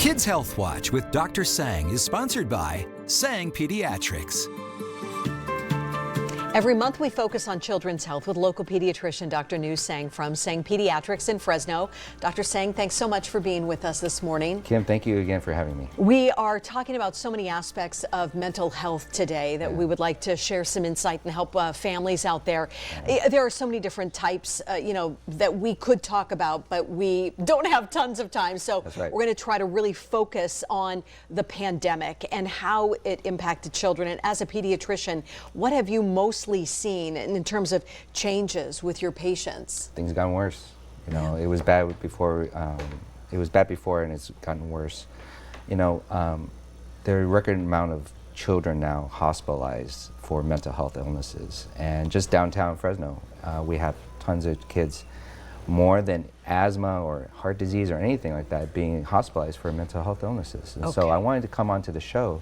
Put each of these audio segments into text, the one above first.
Kids Health Watch with Dr. Sang is sponsored by Sang Pediatrics. Every month we focus on children's health with local pediatrician Dr. Nu Sang from Sang Pediatrics in Fresno. Dr. Sang, thanks so much for being with us this morning. Kim, thank you again for having me. We are talking about so many aspects of mental health today that we would like to share some insight and help families out there. There are so many different types, that we could talk about, but we don't have tons of time. So That's right. We're going to try to really focus on the pandemic and how it impacted children. And as a pediatrician, what have you mostly seen in terms of changes with your patients? Things have gotten worse. It was bad before. It was bad before, and it's gotten worse. There are a record amount of children now hospitalized for mental health illnesses, and just downtown Fresno, we have tons of kids, more than asthma or heart disease or anything like that, being hospitalized for mental health illnesses. And so I wanted to come onto the show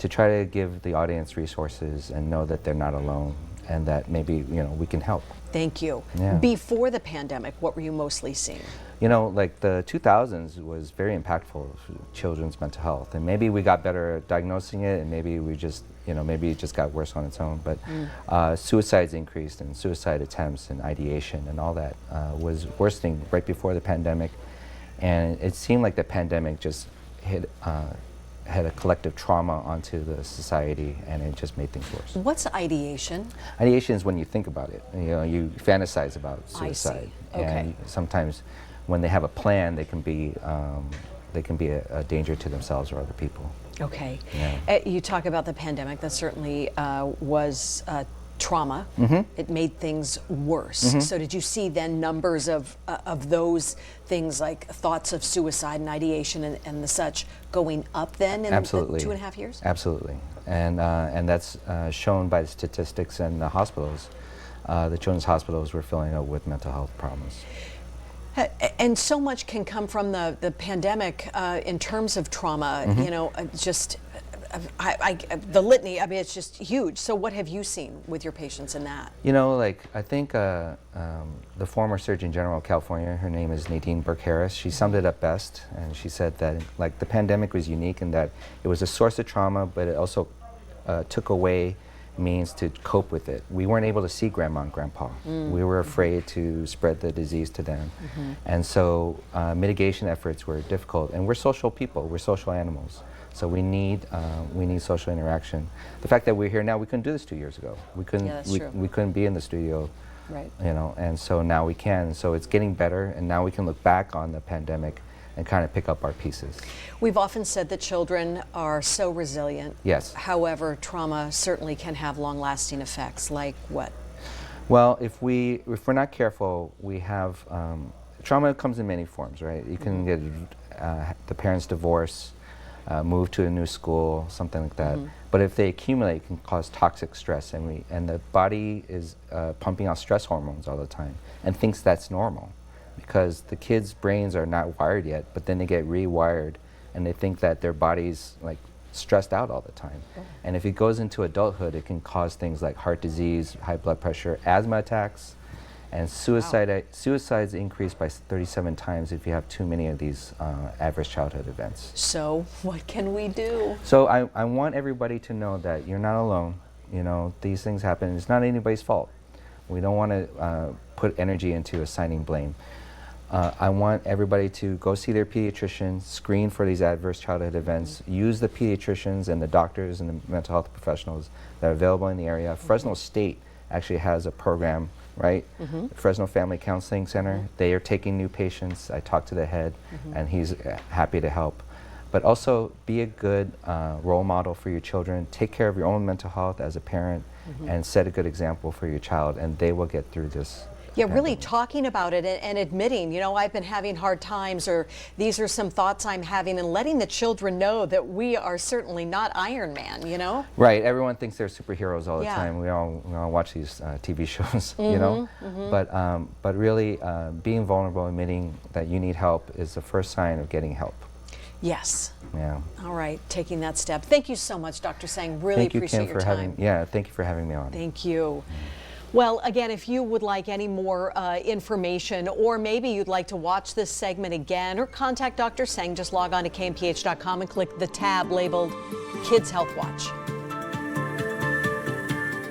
to try to give the audience resources and know that they're not alone and that maybe, we can help. Thank you. Yeah. Before the pandemic, what were you mostly seeing? Like the 2000s was very impactful for children's mental health, and maybe we got better at diagnosing it, and maybe we just, maybe it just got worse on its own. But suicides increased, and suicide attempts and ideation and all that was worsening right before the pandemic, and it seemed like the pandemic just had a collective trauma onto the society, and it just made things worse. What's ideation? Ideation is when you think about it. You fantasize about suicide. I see. Okay. And sometimes when they have a plan, they can be a danger to themselves or other people. Okay. Yeah. You talk about the pandemic. That certainly was trauma. It made things worse. So did you see then numbers of those things like thoughts of suicide and ideation and the such going up then in Absolutely. the 2.5 years? Absolutely. And that's shown by the statistics and the hospitals. The children's hospitals were filling up with mental health problems. And so much can come from the pandemic in terms of trauma, just the litany, it's just huge. So what have you seen with your patients in that? I think the former Surgeon General of California, her name is Nadine Burke-Harris, she summed it up best, and she said that the pandemic was unique in that it was a source of trauma, but it also took away means to cope with it. We weren't able to see grandma and grandpa. We were afraid to spread the disease to them. And so mitigation efforts were difficult, and we're social people, we're social animals. So we need social interaction. The fact that we're here now, we couldn't do this 2 years ago. We couldn't. We couldn't be in the studio. Right. And so now we can. So it's getting better, and now we can look back on the pandemic and kind of pick up our pieces. We've often said that children are so resilient. Yes. However, trauma certainly can have long-lasting effects. Like what? Well, if we're not careful, we have trauma comes in many forms, right? You can get the parents divorce. Move to a new school, something like that. But if they accumulate, it can cause toxic stress, and the body is pumping out stress hormones all the time and thinks that's normal because the kids' brains are not wired yet, but then they get rewired and they think that their body's stressed out all the time. And if it goes into adulthood, it can cause things like heart disease, high blood pressure, asthma attacks, and suicides increase by 37 times if you have too many of these adverse childhood events. So what can we do? So I want everybody to know that you're not alone. These things happen. It's not anybody's fault. We don't want to put energy into assigning blame. I want everybody to go see their pediatrician, screen for these adverse childhood events, use the pediatricians and the doctors and the mental health professionals that are available in the area. Fresno State actually has a program, right? Fresno Family Counseling Center. They are taking new patients. I talked to the head, and he's happy to help. But also be a good role model for your children. Take care of your own mental health as a parent, and set a good example for your child, and they will get through this. Yeah, really talking about it and admitting, I've been having hard times, or these are some thoughts I'm having, and letting the children know that we are certainly not Iron Man, Right, everyone thinks they're superheroes all the time. We all watch these TV shows, But really being vulnerable, admitting that you need help is the first sign of getting help. Yes. Yeah. All right, taking that step. Thank you so much, Dr. Sang. Really appreciate your time. Thank you for having me on. Thank you. Well, again, if you would like any more information, or maybe you'd like to watch this segment again or contact Dr. Seng, just log on to kmph.com and click the tab labeled Kids Health Watch.